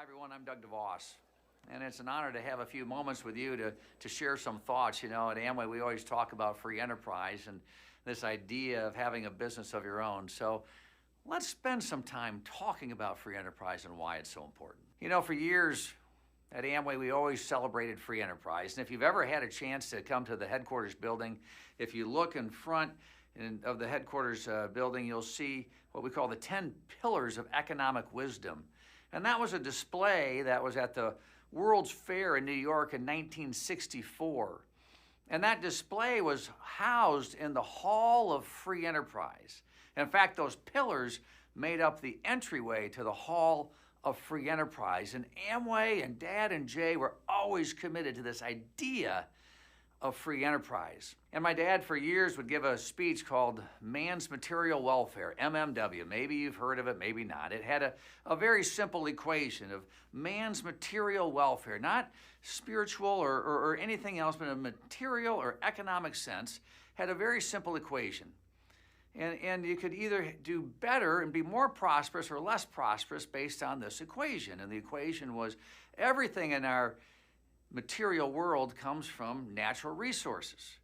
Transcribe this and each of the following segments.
Hi everyone, I'm Doug Devos, and it's an honor to have a few moments with you to share some thoughts. You know, at Amway we always talk about free enterprise and this idea of having a business of your own. So let's spend some time talking about free enterprise and why it's so important. You know, for years at Amway we always celebrated free enterprise, and if you've ever had a chance to come to the headquarters building, if you look in front of the headquarters building, you'll see what we call the 10 pillars of economic wisdom. And that was a display that was at the World's Fair in New York in 1964. And that display was housed in the Hall of Free Enterprise. In fact, those pillars made up the entryway to the Hall of Free Enterprise. And Amway and Dad and Jay were always committed to this idea of free enterprise. And my dad for years would give a speech called Man's Material Welfare, MMW. Maybe you've heard of it, maybe not. It had a very simple equation of man's material welfare, not spiritual or anything else, but a material or economic sense, had a very simple equation. And you could either do better and be more prosperous or less prosperous based on this equation. And the equation was everything in our material world comes from natural resources.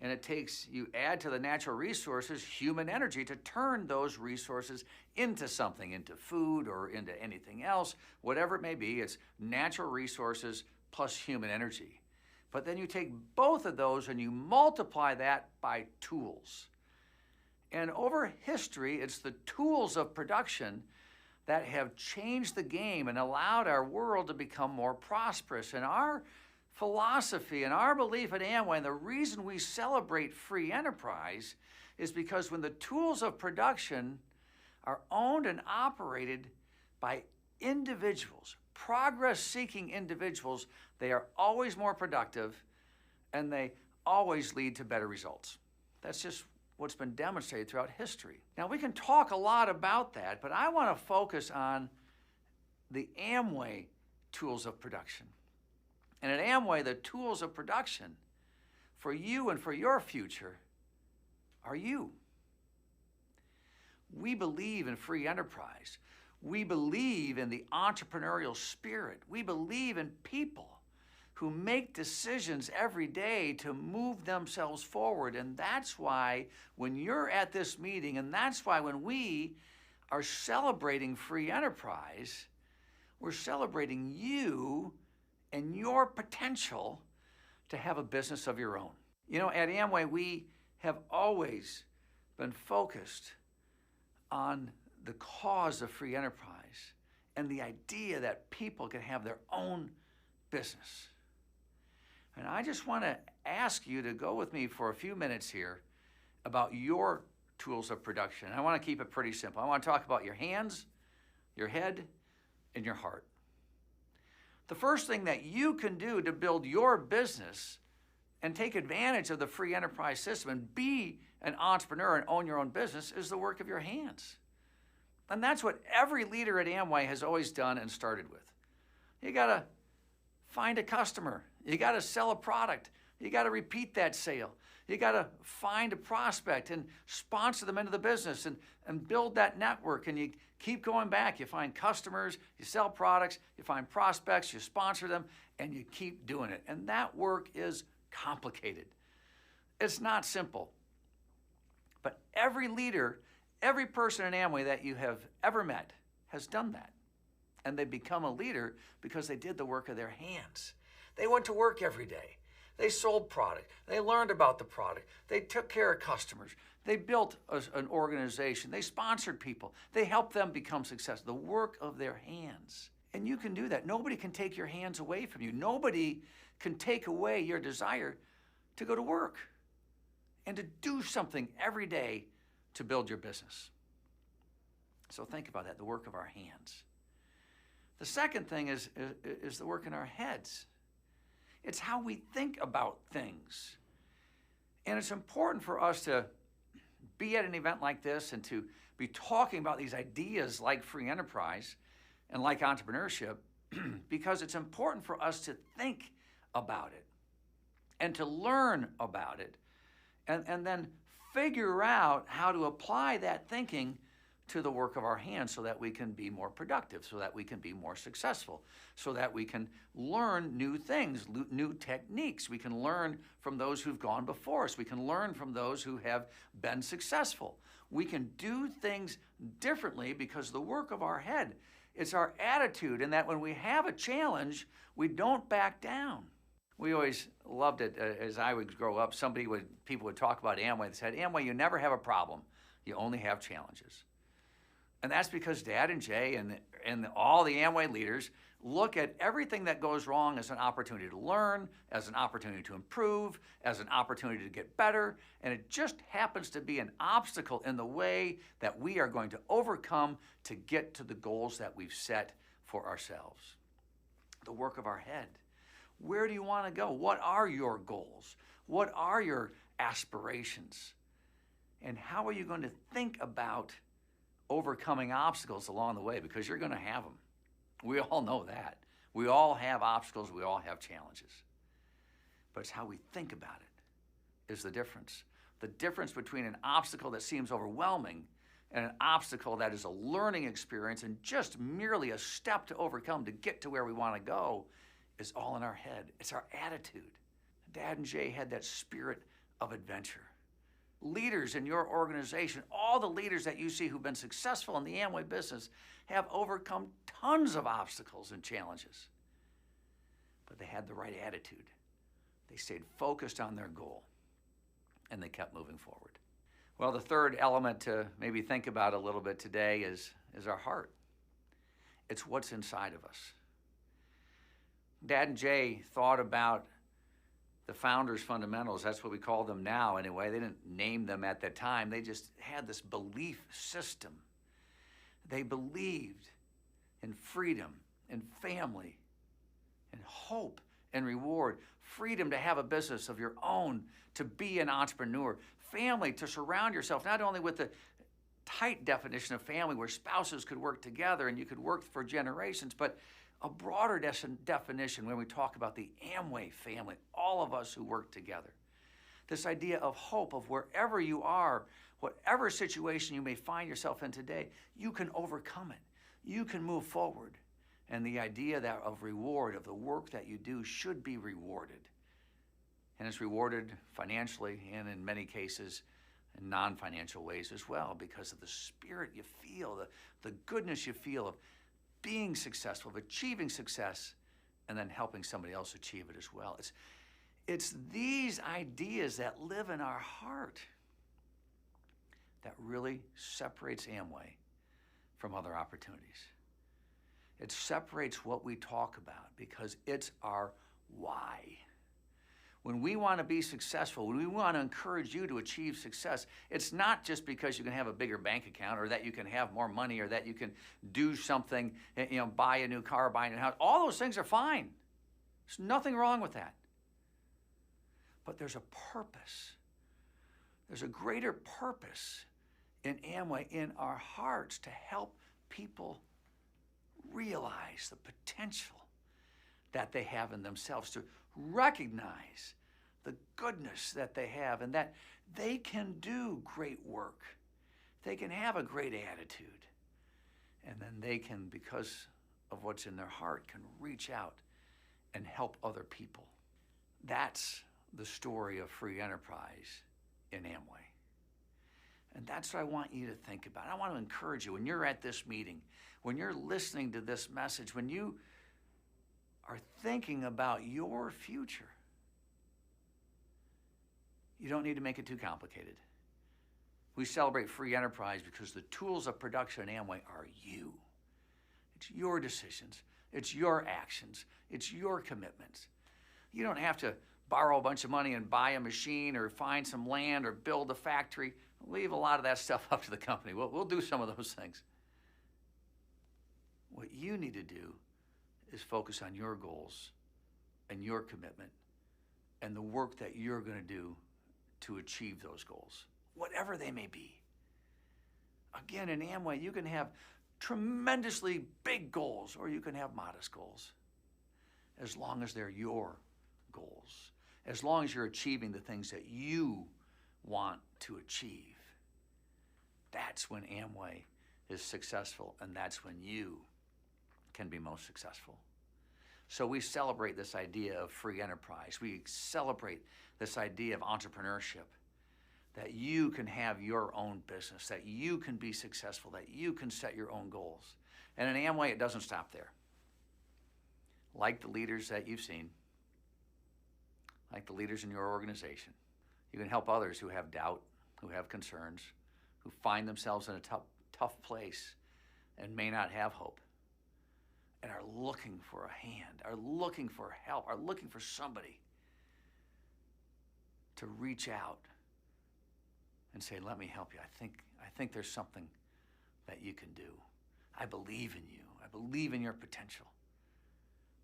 And it takes, you add to the natural resources human energy to turn those resources into something, into food or into anything else, whatever it may be. It's natural resources plus human energy. But then you take both of those and you multiply that by tools. And over history, it's the tools of production that have changed the game and allowed our world to become more prosperous. And our philosophy and our belief at Amway, and the reason we celebrate free enterprise, is because when the tools of production are owned and operated by individuals, progress-seeking individuals, they are always more productive and they always lead to better results. That's just what's been demonstrated throughout history. Now, we can talk a lot about that, but I want to focus on the Amway tools of production. And at Amway, the tools of production for you and for your future are you. We believe in free enterprise. We believe in the entrepreneurial spirit. We believe in people who make decisions every day to move themselves forward. And that's why when you're at this meeting, and that's why when we are celebrating free enterprise, we're celebrating you and your potential to have a business of your own. You know, at Amway, we have always been focused on the cause of free enterprise and the idea that people can have their own business. And I just want to ask you to go with me for a few minutes here about your tools of production. I want to keep it pretty simple. I want to talk about your hands, your head, and your heart. The first thing that you can do to build your business and take advantage of the free enterprise system and be an entrepreneur and own your own business is the work of your hands. And that's what every leader at Amway has always done and started with. You got to find a customer. You got to sell a product. You got to repeat that sale. You got to find a prospect and sponsor them into the business and build that network. And you keep going back. You find customers, you sell products, you find prospects, you sponsor them, and you keep doing it. And that work is complicated. It's not simple. But every leader, every person in Amway that you have ever met has done that. And they become a leader because they did the work of their hands. They went to work every day. They sold product. They learned about the product. They took care of customers. They built an organization. They sponsored people. They helped them become successful. The work of their hands. And you can do that. Nobody can take your hands away from you. Nobody can take away your desire to go to work and to do something every day to build your business. So think about that, the work of our hands. The second thing is the work in our heads. It's how we think about things. And it's important for us to be at an event like this and to be talking about these ideas like free enterprise and like entrepreneurship because it's important for us to think about it and to learn about it and then figure out how to apply that thinking to the work of our hands so that we can be more productive, so that we can be more successful, so that we can learn new things, new techniques. We can learn from those who've gone before us. We can learn from those who have been successful. We can do things differently because of the work of our head. It's our attitude, and that when we have a challenge, we don't back down. We always loved it as I would grow up. People would talk about Amway. They said, Amway, you never have a problem. You only have challenges. And that's because Dad and Jay and all the Amway leaders look at everything that goes wrong as an opportunity to learn, as an opportunity to improve, as an opportunity to get better. And it just happens to be an obstacle in the way that we are going to overcome to get to the goals that we've set for ourselves. The work of our head. Where do you want to go? What are your goals? What are your aspirations? And how are you going to think about overcoming obstacles along the way? Because you're going to have them. We all know that. We all have obstacles. We all have challenges. But it's how we think about it is the difference. The difference between an obstacle that seems overwhelming and an obstacle that is a learning experience and just merely a step to overcome to get to where we want to go is all in our head. It's our attitude. Dad and Jay had that spirit of adventure. Leaders in your organization, all the leaders that you see who've been successful in the Amway business have overcome tons of obstacles and challenges. But they had the right attitude. They stayed focused on their goal, and they kept moving forward. Well, the third element to maybe think about a little bit today is our heart. It's what's inside of us. Dad and Jay thought about the founders' fundamentals. That's what we call them now anyway. They didn't name them at that time. They just had this belief system. They believed in freedom, in family, in hope and reward. Freedom to have a business of your own, to be an entrepreneur. Family, to surround yourself not only with the tight definition of family where spouses could work together and you could work for generations, but a broader definition when we talk about the Amway family, all of us who work together. This idea of hope, of wherever you are, whatever situation you may find yourself in today, you can overcome it. You can move forward. And the idea that of reward, of the work that you do, should be rewarded. And it's rewarded financially and in many cases in non-financial ways as well because of the spirit you feel, the goodness you feel of being successful, of achieving success, and then helping somebody else achieve it as well. It's these ideas that live in our heart that really separates Amway from other opportunities. It separates what we talk about because it's our why. When we want to be successful, when we want to encourage you to achieve success, it's not just because you can have a bigger bank account or that you can have more money or that you can do something, buy a new car, buy a new house. All those things are fine. There's nothing wrong with that. But there's a purpose. There's a greater purpose in Amway, in our hearts, to help people realize the potential that they have in themselves, to recognize the goodness that they have and that they can do great work. They can have a great attitude. And then they can, because of what's in their heart, can reach out and help other people. That's the story of free enterprise in Amway. And that's what I want you to think about. I want to encourage you when you're at this meeting, when you're listening to this message, when you are thinking about your future, you don't need to make it too complicated. We celebrate free enterprise because the tools of production in Amway are you. It's your decisions. It's your actions. It's your commitments. You don't have to borrow a bunch of money and buy a machine or find some land or build a factory. Leave a lot of that stuff up to the company. We'll do some of those things. What you need to do is focus on your goals and your commitment and the work that you're going to do to achieve those goals, whatever they may be. Again, in Amway, you can have tremendously big goals or you can have modest goals, as long as they're your goals, as long as you're achieving the things that you want to achieve. That's when Amway is successful, and that's when you can be most successful. So we celebrate this idea of free enterprise. We celebrate this idea of entrepreneurship, that you can have your own business, that you can be successful, that you can set your own goals. And in Amway, it doesn't stop there. Like the leaders that you've seen, like the leaders in your organization, you can help others who have doubt, who have concerns, who find themselves in a tough place and may not have hope, and are looking for a hand, are looking for help, are looking for somebody to reach out and say, let me help you. I think there's something that you can do. I believe in you. I believe in your potential.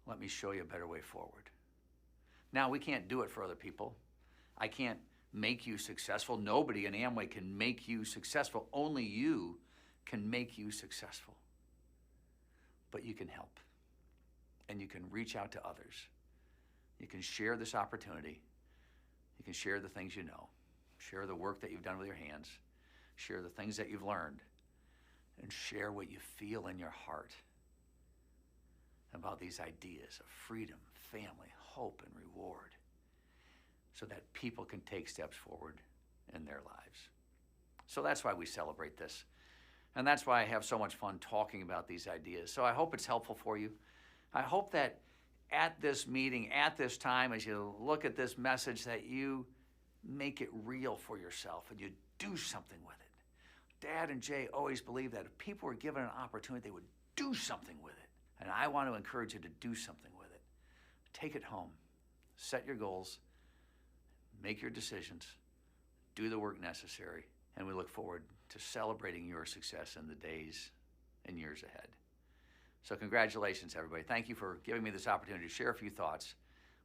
Let me show you a better way forward. Now, we can't do it for other people. I can't make you successful. Nobody in Amway can make you successful. Only you can make you successful. But you can help, and you can reach out to others. You can share this opportunity. You can share the things you know. Share the work that you've done with your hands. Share the things that you've learned. And share what you feel in your heart about these ideas of freedom, family, hope, and reward, so that people can take steps forward in their lives. So that's why we celebrate this. And that's why I have so much fun talking about these ideas. So I hope it's helpful for you. I hope that at this meeting, at this time, as you look at this message, that you make it real for yourself and you do something with it. Dad and Jay always believed that if people were given an opportunity, they would do something with it. And I want to encourage you to do something with it. Take it home. Set your goals. Make your decisions. Do the work necessary. And we look forward to celebrating your success in the days and years ahead. So congratulations, everybody. Thank you for giving me this opportunity to share a few thoughts.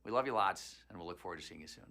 We love you lots, and we'll look forward to seeing you soon.